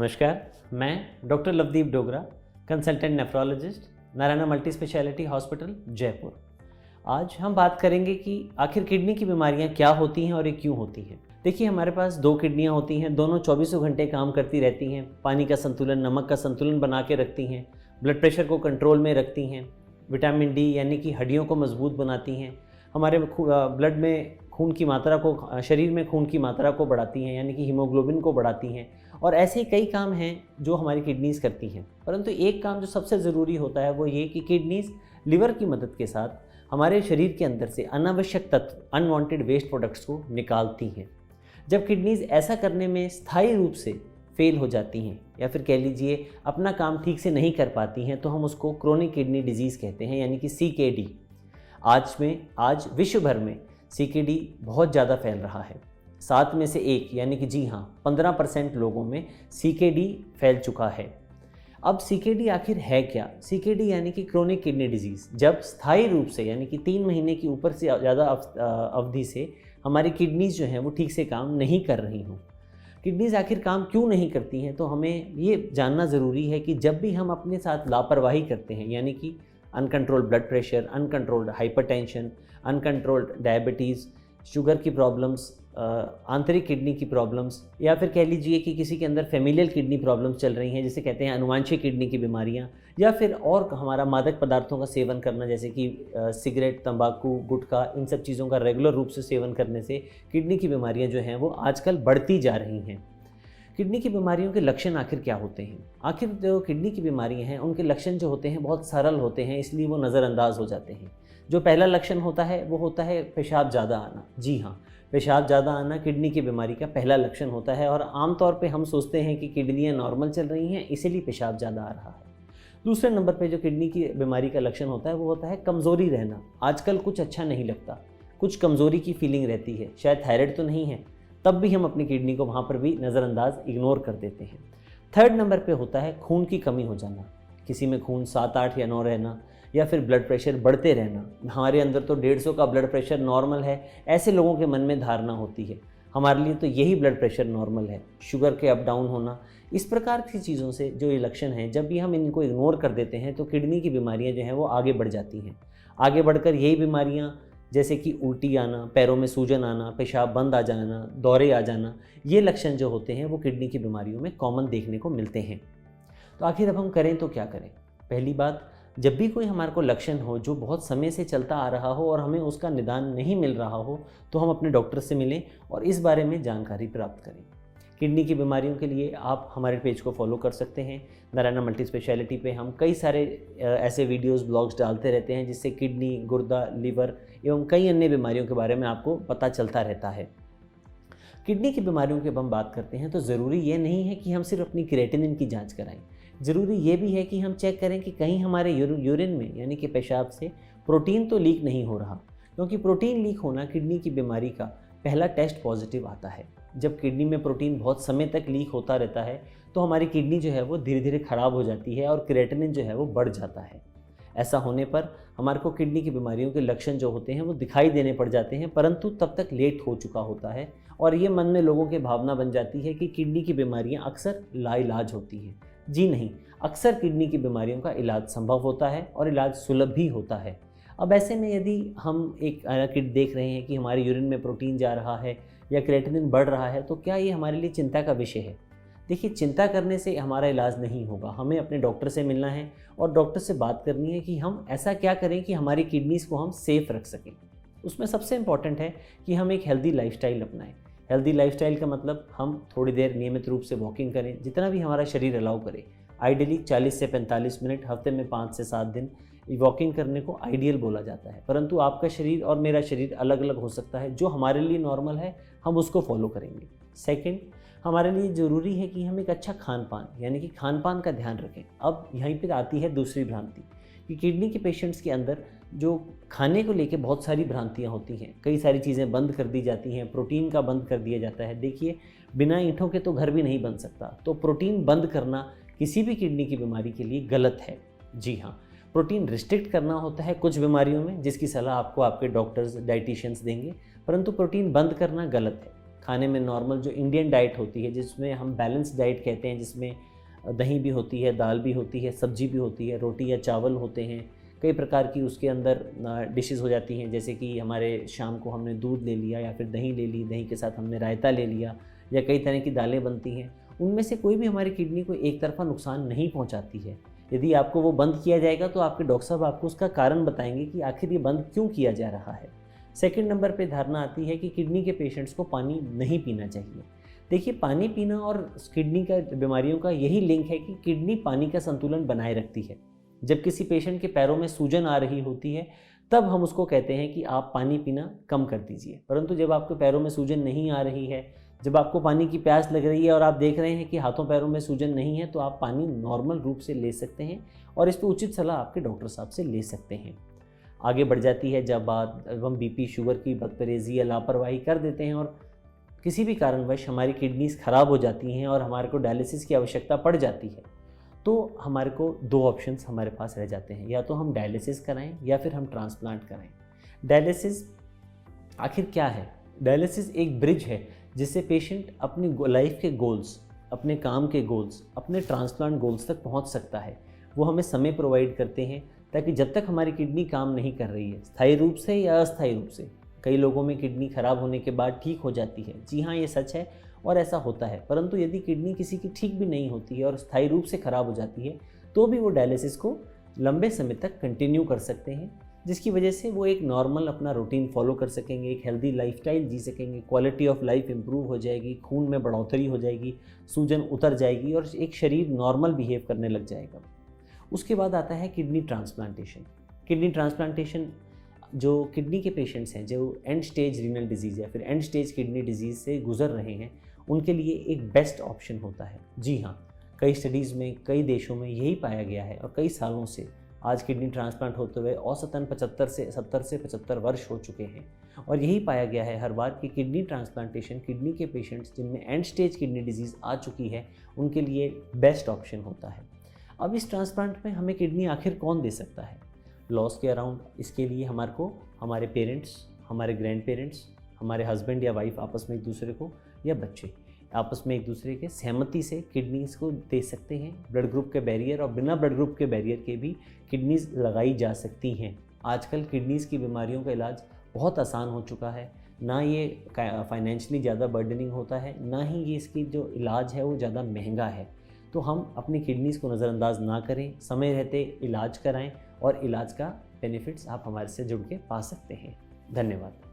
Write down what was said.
नमस्कार, मैं doctor Lovedeep Dogra, consultant nephrologist, Narayana multi speciality hospital, Jaipur. आज हम बात करेंगे कि आखिर किडनी की बीमारियां क्या होती हैं और ये क्यों होती हैं। देखिए, हमारे पास दो किडनियां होती हैं, दोनों 24 घंटे काम करती रहती हैं, पानी का संतुलन, नमक का संतुलन बना के रखती हैं, ब्लड प्रेशर को कंट्रोल में रखती हैं, विटामिन डी यानी कि हड्डियों को मजबूत बनाती हैं, हमारे ब्लड में खून की मात्रा को, शरीर में खून की मात्रा को बढ़ाती हैं यानी कि हीमोग्लोबिन को बढ़ाती हैं, और ऐसे कई काम हैं जो हमारी किडनीज़ करती हैं। परंतु एक काम जो सबसे ज़रूरी होता है वो ये कि किडनीज़ लिवर की मदद के साथ हमारे शरीर के अंदर से अनावश्यक तत्व, अनवांटेड वेस्ट प्रोडक्ट्स को निकालती हैं। जब किडनीज़ ऐसा करने में स्थायी रूप से फेल हो जाती हैं या फिर कह लीजिए अपना काम ठीक से नहीं कर पाती हैं, तो हम उसको क्रोनिक किडनी डिजीज़ कहते हैं यानी कि CKD। आज विश्व भर में CKD बहुत ज़्यादा फैल रहा है। 7 में से 1 यानी कि जी हाँ 15% लोगों में CKD फैल चुका है। अब CKD आखिर है क्या? CKD यानी कि क्रोनिक किडनी डिजीज़, जब स्थायी रूप से यानी कि 3 महीने की ऊपर से ज़्यादा अवधि से हमारी किडनीज़ जो हैं वो ठीक से काम नहीं कर रही हों। किडनीज़ आखिर काम क्यों नहीं करती हैं, तो हमें ये जानना ज़रूरी है कि जब भी हम अपने साथ लापरवाही करते हैं यानी कि uncontrolled blood pressure, uncontrolled hypertension, uncontrolled diabetes, sugar की प्रॉब्लम्स, आंतरिक किडनी की प्रॉब्लम्स, या फिर कह लीजिए कि किसी के अंदर फेमिलियल किडनी प्रॉब्लम्स चल रही हैं जिसे कहते हैं अनुवांशिक किडनी की बीमारियां, या फिर और हमारा मादक पदार्थों का सेवन करना जैसे कि सिगरेट, तंबाकू, गुटखा, इन सब चीज़ों का रेगुलर रूप से सेवन करने से किडनी की बीमारियाँ जो हैं वो आजकल बढ़ती जा रही हैं। किडनी की बीमारियों के लक्षण आखिर क्या होते हैं? आखिर जो किडनी की बीमारियां हैं उनके लक्षण जो होते हैं बहुत सरल होते हैं, इसलिए वो नज़रअंदाज हो जाते हैं। जो पहला लक्षण होता है वो होता है पेशाब ज़्यादा आना। जी हाँ, पेशाब ज़्यादा आना किडनी की बीमारी का पहला लक्षण होता है, और आमतौर पे हम सोचते हैं कि किडनियाँ नॉर्मल चल रही हैं इसीलिए पेशाब ज़्यादा आ रहा है। दूसरे नंबर पे जो किडनी की बीमारी का लक्षण होता है वो होता है कमज़ोरी रहना। आजकल कुछ अच्छा नहीं लगता, कुछ कमज़ोरी की फीलिंग रहती है, शायद थायराइड तो नहीं है, तब भी हम अपनी किडनी को वहाँ पर भी नज़रअंदाज इग्नोर कर देते हैं। थर्ड नंबर पे होता है खून की कमी हो जाना। किसी में खून 7, 8 या 9 रहना, या फिर ब्लड प्रेशर बढ़ते रहना। हमारे अंदर तो 150 का ब्लड प्रेशर नॉर्मल है, ऐसे लोगों के मन में धारणा होती है हमारे लिए तो यही ब्लड प्रेशर नॉर्मल है। शुगर के अप डाउन होना, इस प्रकार की चीज़ों से जो ये लक्षण हैं, जब भी हम इनको इग्नोर कर देते हैं तो किडनी की बीमारियाँ जो हैं वो आगे बढ़ जाती हैं। आगे बढ़कर यही बीमारियाँ जैसे कि उल्टी आना, पैरों में सूजन आना, पेशाब बंद आ जाना, दौरे आ जाना, ये लक्षण जो होते हैं वो किडनी की बीमारियों में कॉमन देखने को मिलते हैं। तो आखिर अब हम करें तो क्या करें? पहली बात, जब भी कोई हमारे को लक्षण हो जो बहुत समय से चलता आ रहा हो और हमें उसका निदान नहीं मिल रहा हो, तो हम अपने डॉक्टर से मिलें और इस बारे में जानकारी प्राप्त करें। किडनी की बीमारियों के लिए आप हमारे पेज को फॉलो कर सकते हैं। नारायणा मल्टी स्पेशलिटी पे हम कई सारे ऐसे वीडियोस, ब्लॉग्स डालते रहते हैं जिससे किडनी, गुर्दा, लिवर एवं कई अन्य बीमारियों के बारे में आपको पता चलता रहता है। किडनी की बीमारियों की हम बात करते हैं तो ज़रूरी ये नहीं है कि हम सिर्फ अपनी क्रिएटिनिन की जांच कराएं। ज़रूरी ये भी है कि हम चेक करें कि कहीं हमारे यूरिन में यानी कि पेशाब से प्रोटीन तो लीक नहीं हो रहा, क्योंकि प्रोटीन लीक होना किडनी की बीमारी का पहला टेस्ट पॉजिटिव आता है। जब किडनी में प्रोटीन बहुत समय तक लीक होता रहता है तो हमारी किडनी जो है वो धीरे धीरे ख़राब हो जाती है और क्रिएटिनिन जो है वो बढ़ जाता है। ऐसा होने पर हमारे को किडनी की बीमारियों के लक्षण जो होते हैं वो दिखाई देने पड़ जाते हैं, परंतु तब तक लेट हो चुका होता है और ये मन में लोगों के भावना बन जाती है कि किडनी की बीमारियां अक्सर लाइलाज होती हैं। जी नहीं, अक्सर किडनी की बीमारियों का इलाज संभव होता है और इलाज सुलभ भी होता है। अब ऐसे में यदि हम एक किट देख रहे हैं कि हमारे यूरिन में प्रोटीन जा रहा है या क्रिएटिनिन बढ़ रहा है, तो क्या ये हमारे लिए चिंता का विषय है? देखिए, चिंता करने से हमारा इलाज नहीं होगा। हमें अपने डॉक्टर से मिलना है और डॉक्टर से बात करनी है कि हम ऐसा क्या करें कि हमारी किडनीज़ को हम सेफ़ रख सकें। उसमें सबसे इम्पॉर्टेंट है कि हम एक हेल्दी लाइफस्टाइल अपनाएं। हेल्दी लाइफस्टाइल का मतलब हम थोड़ी देर नियमित रूप से वॉकिंग करें, जितना भी हमारा शरीर अलाउ करे। आइडियली 40 से 45 मिनट हफ्ते में 5 से 7 दिन वॉकिंग करने को आइडियल बोला जाता है, परंतु आपका शरीर और मेरा शरीर अलग अलग हो सकता है। जो हमारे लिए नॉर्मल है हम उसको फॉलो करेंगे। सेकंड, हमारे लिए ज़रूरी है कि हम एक अच्छा खान पान यानी कि खान पान का ध्यान रखें। अब यहीं पर आती है दूसरी भ्रांति कि किडनी के पेशेंट्स के अंदर जो खाने को लेके बहुत सारी भ्रांतियाँ होती हैं। कई सारी चीज़ें बंद कर दी जाती हैं, प्रोटीन का बंद कर दिया जाता है। देखिए, बिना ईंटों के तो घर भी नहीं बन सकता, तो प्रोटीन बंद करना किसी भी किडनी की बीमारी के लिए गलत है। जी हाँ, प्रोटीन रिस्ट्रिक्ट करना होता है कुछ बीमारियों में, जिसकी सलाह आपको आपके डॉक्टर्स, डाइटिशियंस देंगे, परंतु प्रोटीन बंद करना गलत है। खाने में नॉर्मल जो इंडियन डाइट होती है, जिसमें हम बैलेंस डाइट कहते हैं, जिसमें दही भी होती है, दाल भी होती है, सब्जी भी होती है, रोटी या चावल होते हैं, कई प्रकार की उसके अंदर डिशेस हो जाती हैं, जैसे कि हमारे शाम को हमने दूध ले लिया या फिर दही ले ली, दही के साथ हमने रायता ले लिया, या कई तरह की दालें बनती हैं। उनमें से कोई भी हमारी किडनी को एक तरफा नुकसान नहीं पहुंचाती है। यदि आपको वो बंद किया जाएगा तो आपके डॉक्टर साहब आपको उसका कारण बताएंगे कि आखिर ये बंद क्यों किया जा रहा है। सेकंड नंबर पे धारणा आती है कि किडनी के पेशेंट्स को पानी नहीं पीना चाहिए। देखिए, पानी पीना और किडनी का बीमारियों का यही लिंक है कि किडनी पानी का संतुलन बनाए रखती है। जब किसी पेशेंट के पैरों में सूजन आ रही होती है तब हम उसको कहते हैं कि आप पानी पीना कम कर दीजिए, परंतु जब आपके पैरों में सूजन नहीं आ रही है, जब आपको पानी की प्यास लग रही है और आप देख रहे हैं कि हाथों पैरों में सूजन नहीं है, तो आप पानी नॉर्मल रूप से ले सकते हैं और इस पर उचित सलाह आपके डॉक्टर साहब से ले सकते हैं। आगे बढ़ जाती है जब हम बीपी, शुगर की बदपरहेज़ी या लापरवाही कर देते हैं और किसी भी कारणवश हमारी किडनीज ख़राब हो जाती हैं और हमारे को डायलिसिस की आवश्यकता पड़ जाती है, तो हमारे को दो ऑप्शंस हमारे पास रह जाते हैं, या तो हम डायलिसिस कराएं या फिर हम ट्रांसप्लांट कराएं। डायलिसिस आखिर क्या है? डायलिसिस एक ब्रिज है जिससे पेशेंट अपनी लाइफ के गोल्स, अपने काम के गोल्स, अपने ट्रांसप्लांट गोल्स तक पहुंच सकता है। वो हमें समय प्रोवाइड करते हैं ताकि जब तक हमारी किडनी काम नहीं कर रही है, स्थायी रूप से या अस्थायी रूप से, कई लोगों में किडनी खराब होने के बाद ठीक हो जाती है। जी हाँ, ये सच है और ऐसा होता है, परंतु यदि किडनी किसी की ठीक भी नहीं होती है और स्थायी रूप से खराब हो जाती है तो भी वो डायलिसिस को लंबे समय तक कंटिन्यू कर सकते हैं, जिसकी वजह से वो एक नॉर्मल अपना रूटीन फॉलो कर सकेंगे, एक हेल्दी लाइफस्टाइल जी सकेंगे, क्वालिटी ऑफ लाइफ इंप्रूव हो जाएगी, खून में बढ़ोतरी हो जाएगी, सूजन उतर जाएगी और एक शरीर नॉर्मल बिहेव करने लग जाएगा। उसके बाद आता है किडनी ट्रांसप्लांटेशन। किडनी ट्रांसप्लांटेशन जो किडनी के पेशेंट्स हैं जो एंड स्टेज रीनल डिजीज़ या फिर एंड स्टेज किडनी डिजीज़ से गुजर रहे हैं, उनके लिए एक बेस्ट ऑप्शन होता है। जी हाँ, कई स्टडीज़ में कई देशों में यही पाया गया है और कई सालों से आज किडनी ट्रांसप्लांट होते हुए औसतन 70 से 75 वर्ष हो चुके हैं और यही पाया गया है हर बार कि किडनी ट्रांसप्लांटेशन किडनी के पेशेंट्स जिनमें एंड स्टेज किडनी डिजीज़ आ चुकी है उनके लिए बेस्ट ऑप्शन होता है। अब इस ट्रांसप्लांट में हमें किडनी आखिर कौन दे सकता है? लॉस के अराउंड इसके लिए हमारे को हमारे पेरेंट्स, हमारे ग्रैंड पेरेंट्स, हमारे हस्बैंड या वाइफ आपस में एक दूसरे को, या बच्चे आपस में एक दूसरे के सहमति से किडनीज़ को दे सकते हैं। ब्लड ग्रुप के बैरियर और बिना ब्लड ग्रुप के बैरियर के भी किडनीज़ लगाई जा सकती हैं। आजकल किडनीज़ की बीमारियों का इलाज बहुत आसान हो चुका है, ना ये फाइनेंशियली ज़्यादा बर्डनिंग होता है, ना ही ये इसकी जो इलाज है वो ज़्यादा महंगा है। तो हम अपनी किडनीज़ को नज़रअंदाज ना करें, समय रहते इलाज कराएं और इलाज का बेनिफिट्स आप हमारे से जुड़ के पा सकते हैं। धन्यवाद।